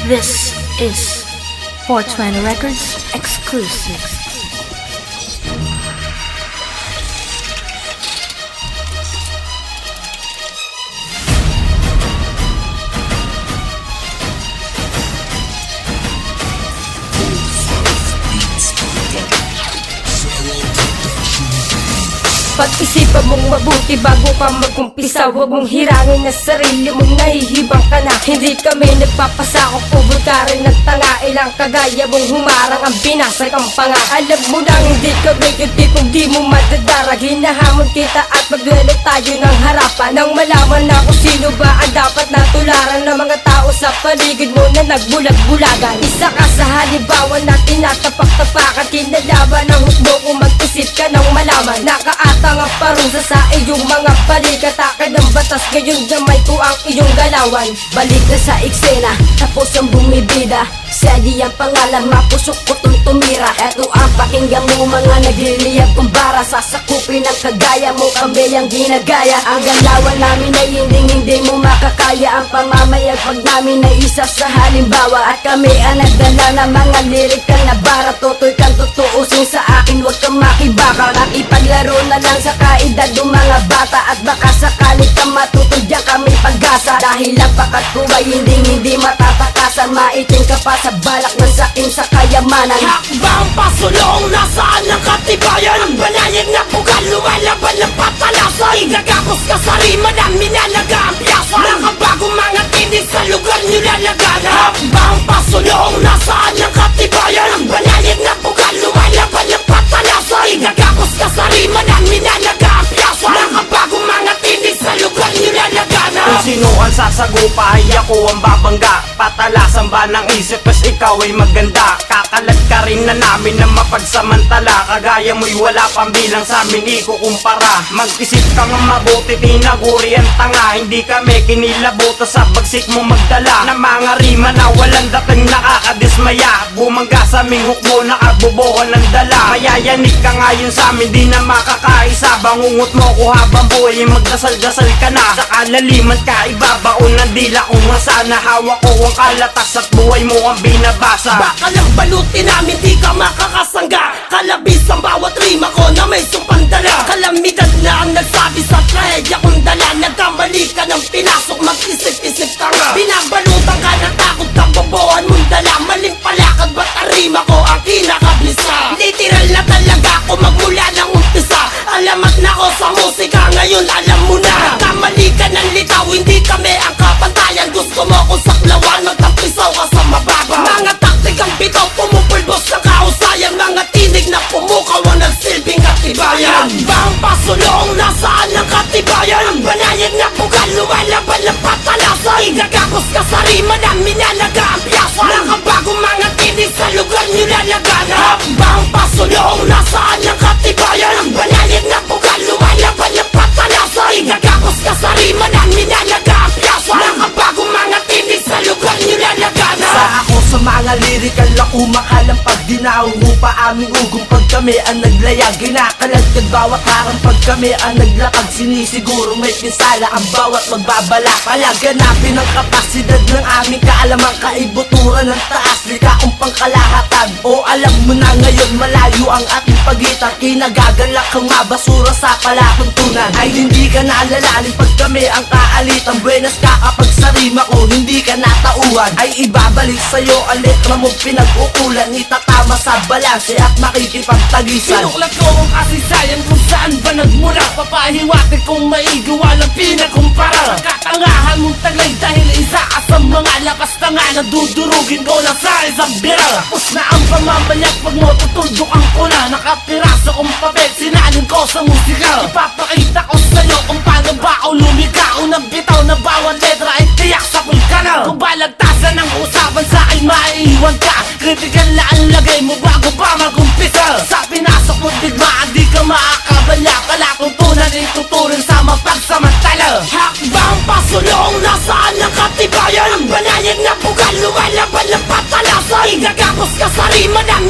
This is 420 Records exclusive. Pag-isipan mong mabuti bago ka mag-umpisa. Huwag mong hirangin na sarili mong nahihibang ka na. Hindi kami nagpapasakop o bulkarin ng tanga. Ilang kagaya mong humarang ang binasag ang panga. Alam mo nang hindi kami yung tipong di mo madadarag. Hinahamon kita at magduelo tayo ng harapan nang malaman na kung sino ba ang dapat na tularan ng mga tao sa paligid mo na nagbulag-bulagan. Isa ka sa halimbawa na tinatapak-tapakan. Kinalaban ang hukbo kung mag-isip ka ng malaman. Nakaata ang parusa sa iyong mga balikat. Akin ng batas ngayon, gamay ko ang iyong galawan. Balik na sa eksena, tapos ang bumibida. Sedi ang pangalan, mapusok ko tong tumira. Eto ang pakinggan mo mga nagliliyab kumbara. Sasakupin ang kagaya mo, kami ang ginagaya. Ang galawan namin ay hindi mo makakaya. Ang pamamayagpag namin ay isa sa halimbawa. At kami ang nagdala ng mga lirikal na bara. Toto'y kang tutuusin sa akin, huwag kang makibaka. At ipaglaro na lang sa kaedad ng mga bata. At baka sakalit ka matutudyan kami pag-asa. Dahil ang pakat ko ay hindi matatakasan. Maiting ka pa sa balak ng sakin sa kayamanan. Hakbang pasulong, nasaan ang katibayan? Ang banayag na pugal, lumalaban ng patalasan. Igagapos ka sa rima na minalaga ang piyasa. Nakabagong mga tinig sa lugar nyo lalagana. Hakbang pasulong, nasaan ang katibayan? Ang banayag na pugal, lumalaban ng patalasan. Igagapos ka sa rima na minalaga ang piyasa. Nakabagong mga tinig sa lugar nyo lalagana. Kung sino ang sasagupa ay ako ang babangga. Patalasan ba ng isip pas ikaw ay maganda? Kakalat ka rin na namin na mapagsamantala. Kagaya mo'y wala pang bilang sa amin ikukumpara. Mag-isip ka nga mabuti, tinaguri ang tanga. Hindi kami kinilabuto sa bagsik mo magdala na mga rima na walang dating nakakadismaya. Bumangga sa aming hukbo, nakabubuhan ng dala. Mayayanig ka ngayon sa amin, di na makakaisa. Bangungot mo ko habang buhay, magdasal-dasal ka na. Sa kalaliman ka, ibabaon ng dila kung sana. Hawak ko ang kalatas at buhay mo ang binabasa. Baka lang balutin namin, di ka makakasangga. Kalabis ang bawat rima ko na may sumpandala. Kalamidad na ang nagsabi sa trahedya kong dala. Nagkamali ka ng pinasok, mag-isip-isip ka nga. Binabalutan ka ng takot, kabobohan mong dala. Maling palakad, ba't ang rima ko ang kinakabisa? Literal na talaga ako magmula ng umpisa. Alamat na ko sa musika, ngayon alam mo na. Nagkamali ka ng litaw, hindi kami ang kapantayan. Gusto mo kung saklawan, magtampisaw ka sa mababa. Mga taktikang bitaw, pumupulbos ng kahusayan. Mga tinig na pumukaw ang nagsilbing katibayan. Bang pasulong, nasaan ang katibayan? Ang banayag na pugal, lumalaban ng patalasan. Igagapos ka sa rima na minalaga ang piyasa. Nakabagong mga tinig sa lugar nyo lalagana. Bang pasulong, nasaan ang katibayan? Ang banayag na pugal, lumalaban ng patalasan. Igagapos ka sa rima na minalaga ang piyasa. Nakabagong mga tinig sa lugar nyo lalagana. Sa ako sa mga lirikal na umahalang pag di nauhupa aming ugong pag kami ang naglayag. Ginakalagkad bawat harang pag kami ang naglakad. Sinisiguro may pinsala ang bawat magbabala. Palaganapin ang kapasidad ng aming kaalaman. Kaibuturan ng taas, likaong pangkalahatan. O alam mo na ngayon malayo ang ating pagitan. Kinagagalak ang mabasura sa palatuntunan. Ay hindi ka naalalalim pag kami ang kaalitan. Buenas ka kapag sa rima ko hindi ka natauhan. Ay ibabalik sa'yo ang letra mo pinag-ukulan. Itatama sa balanse at makikipagtagisan. Sinuklat ko ang kasaysayan kung saan ba nagmula. Papahiwatin kong maigi walang pinakumpara. Katangahan mong taglay dahil isa ka sa mga lakas tanga na dudurugin ko lang sa isang bira. Tapos na ang pamamayag pag mo tutundok ang kuna. Nakapiraso kong papel, sinalin ko sa musika. Ipapakita ko sa'yo kung paano ba ako lumika. Unang bitaw na bawat letra ay tiyak sa pulkana. Kung balagtasan ng usapan sa akin maiiwan ka. Critical na ang lagay mo bago pa mag-umpisa. Sa pinasok mo digmaan di ka makakabala. Palatuntunan ituturing sa mapagsamantala. Hakbang pasulong, nasaan ang katibayan? Ang banayag na pugal, lumalaban ng patalasan. Igagapos ka sa rima na